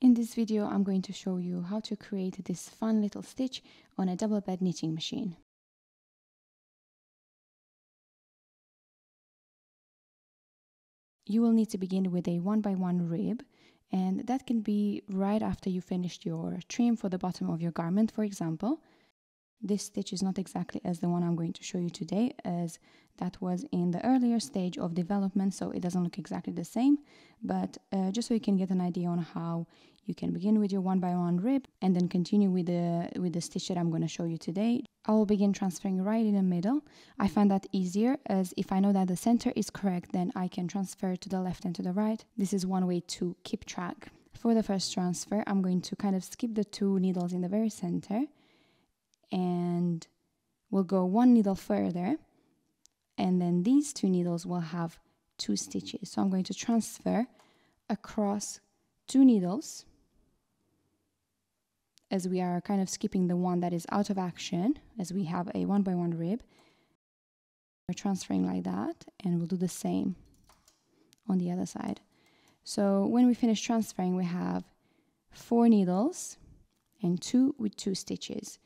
In this video, I'm going to show you how to create this fun little stitch on a double bed knitting machine. You will need to begin with a 1x1 rib, and that can be right after you finished your trim for the bottom of your garment, for example. This stitch is not exactly as the one I'm going to show you today, as that was in the earlier stage of development, so it doesn't look exactly the same, but just so you can get an idea on how you can begin with your 1x1 rib and then continue with the stitch that I'm going to show you today. I will begin transferring right in the middle. I find that easier, as if I know that the center is correct, then I can transfer to the left and to the right. This is one way to keep track. For the first transfer, I'm going to kind of skip the 2 needles in the very center, and we'll go 1 needle further, and then these 2 needles will have 2 stitches. So I'm going to transfer across 2 needles, as we are kind of skipping the one that is out of action, as we have a 1x1 rib. We're transferring like that, and we'll do the same on the other side. So when we finish transferring, we have 4 needles and 2 with 2 stitches.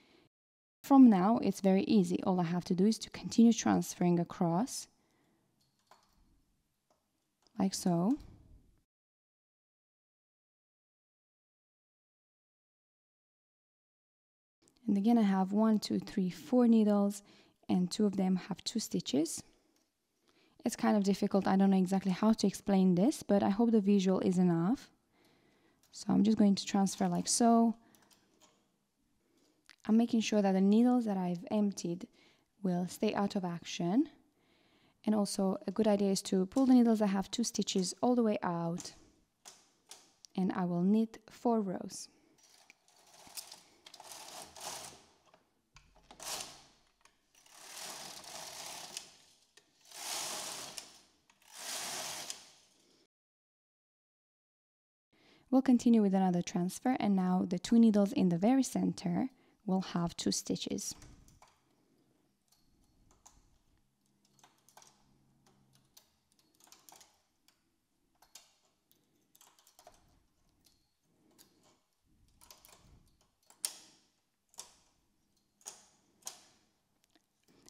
From now, it's very easy. All I have to do is to continue transferring across, like so. And again, I have 1, 2, 3, 4 needles, and 2 of them have 2 stitches. It's kind of difficult. I don't know exactly how to explain this, but I hope the visual is enough. So I'm just going to transfer like so. I'm making sure that the needles that I've emptied will stay out of action. And also a good idea is to pull the needles that have 2 stitches all the way out. And I will knit 4 rows. We'll continue with another transfer, and now the 2 needles in the very center will have 2 stitches.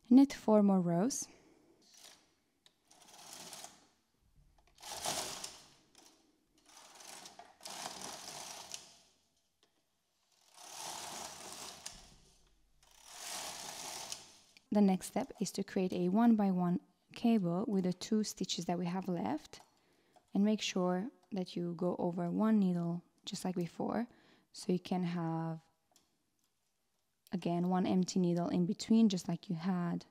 Knit 4 more rows. The next step is to create a 1x1 cable with the 2 stitches that we have left, and make sure that you go over 1 needle just like before, so you can have again 1 empty needle in between just like you had.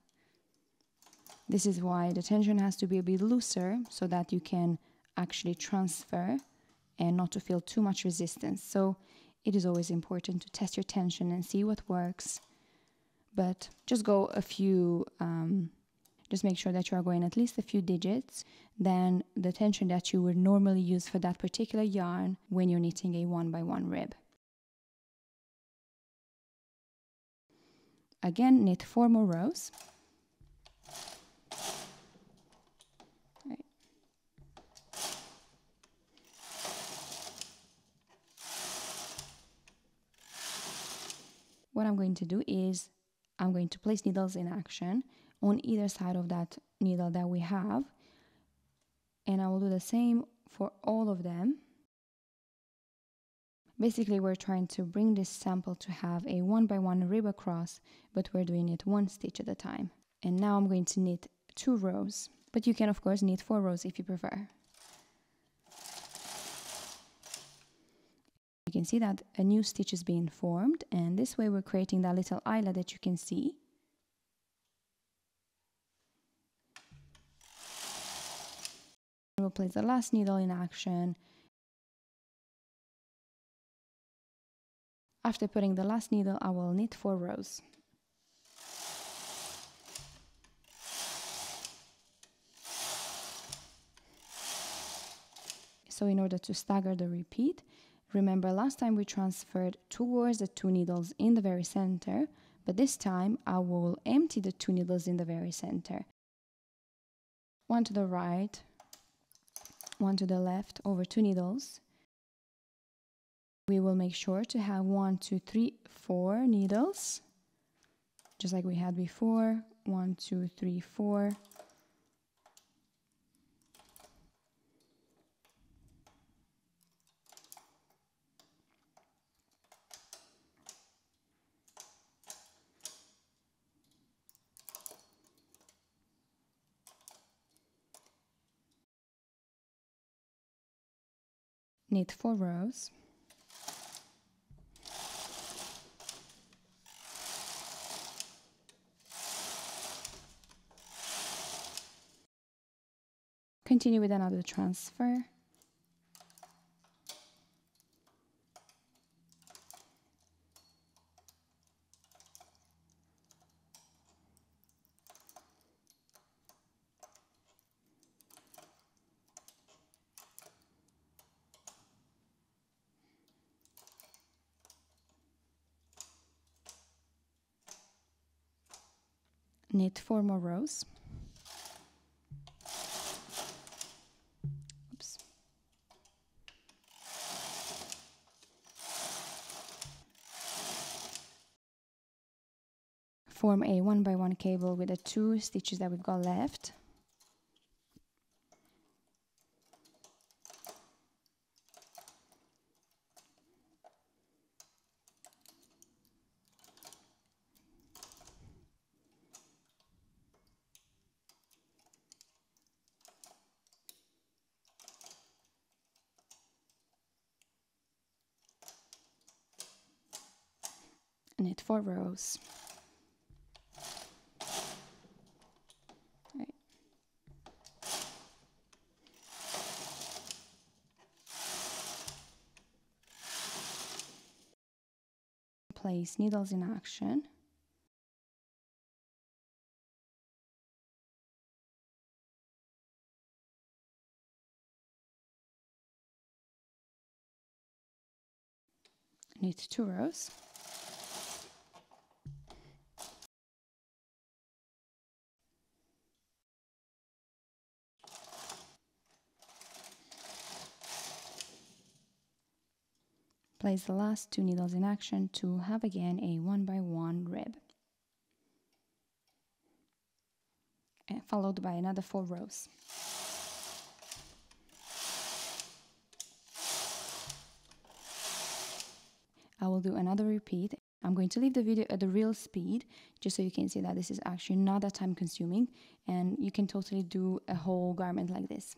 This is why the tension has to be a bit looser, so that you can actually transfer and not to feel too much resistance. So it is always important to test your tension and see what works. But just go a few, just make sure that you are going at least a few digits than the tension that you would normally use for that particular yarn when you're knitting a 1x1 rib. Again, knit 4 more rows. Right. What I'm going to do is I'm going to place needles in action on either side of that needle that we have, and I will do the same for all of them. Basically, we're trying to bring this sample to have a 1x1 rib across, but we're doing it 1 stitch at a time. And now I'm going to knit 2 rows, but you can of course knit 4 rows if you prefer. You can see that a new stitch is being formed, and this way we're creating that little eyelet that you can see. We'll place the last needle in action. After putting the last needle, I will knit 4 rows. So in order to stagger the repeat, remember last time we transferred towards the 2 needles in the very center, but this time I will empty the 2 needles in the very center. 1 to the right, 1 to the left, over 2 needles. We will make sure to have 1, 2, 3, 4 needles, just like we had before. 1, 2, 3, 4. Knit 4 rows. Continue with another transfer. Knit 4 more rows. Oops. Form a 1 by 1 cable with the 2 stitches that we've got left. Knit 4 rows. Right. Place needles in action. Knit 2 rows. Place the last 2 needles in action to have again a 1 by 1 rib. And followed by another 4 rows. I will do another repeat. I'm going to leave the video at the real speed just so you can see that this is actually not that time consuming and you can totally do a whole garment like this.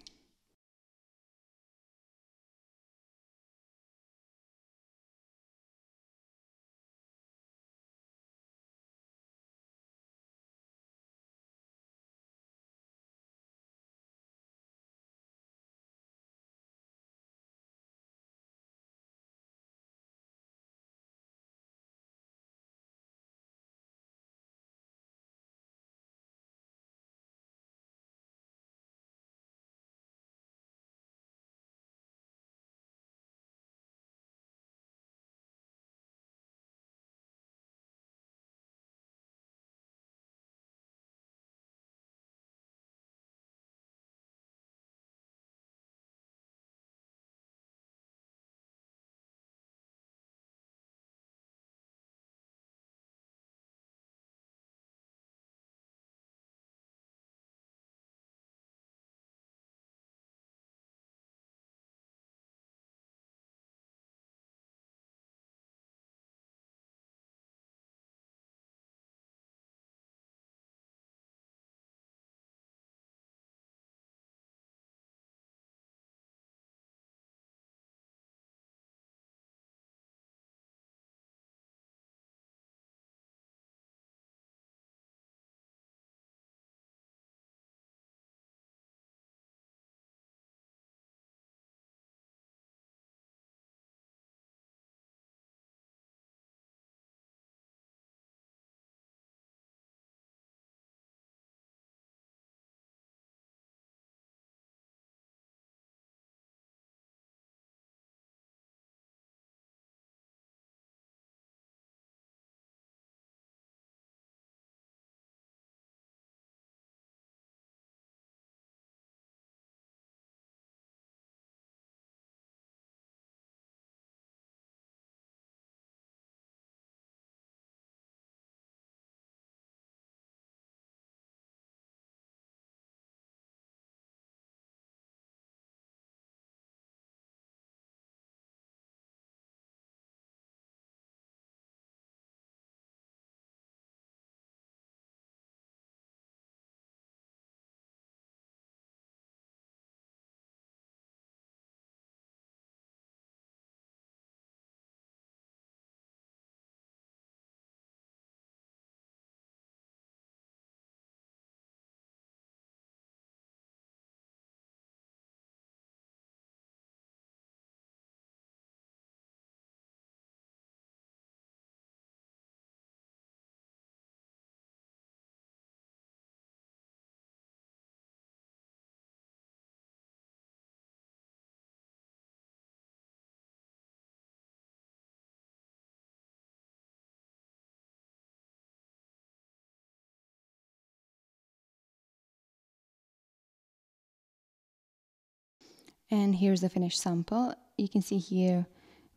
And here's the finished sample. You can see here,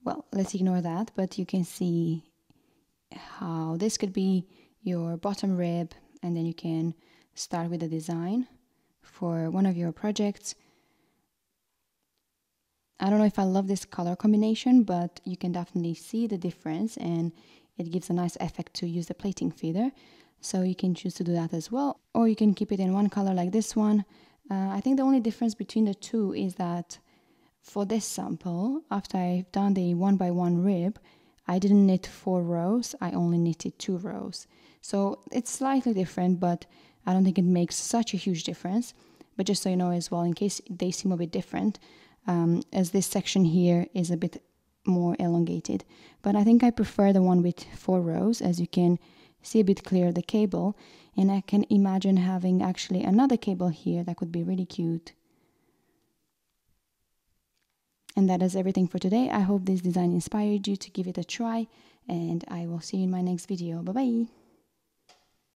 well, let's ignore that, but you can see how this could be your bottom rib, and then you can start with the design for one of your projects. I don't know if I love this color combination, but you can definitely see the difference, and it gives a nice effect to use the plating feather. So you can choose to do that as well, or you can keep it in one color like this one. I think the only difference between the two is that for this sample, after I've done the 1x1 rib, I didn't knit 4 rows, I only knitted 2 rows. So it's slightly different, but I don't think it makes such a huge difference. But just so you know as well, in case they seem a bit different, as this section here is a bit more elongated. But I think I prefer the one with 4 rows, as you can see a bit clearer the cable, and I can imagine having actually another cable here that could be really cute. And that is everything for today. I hope this design inspired you to give it a try, and I will see you in my next video. Bye bye!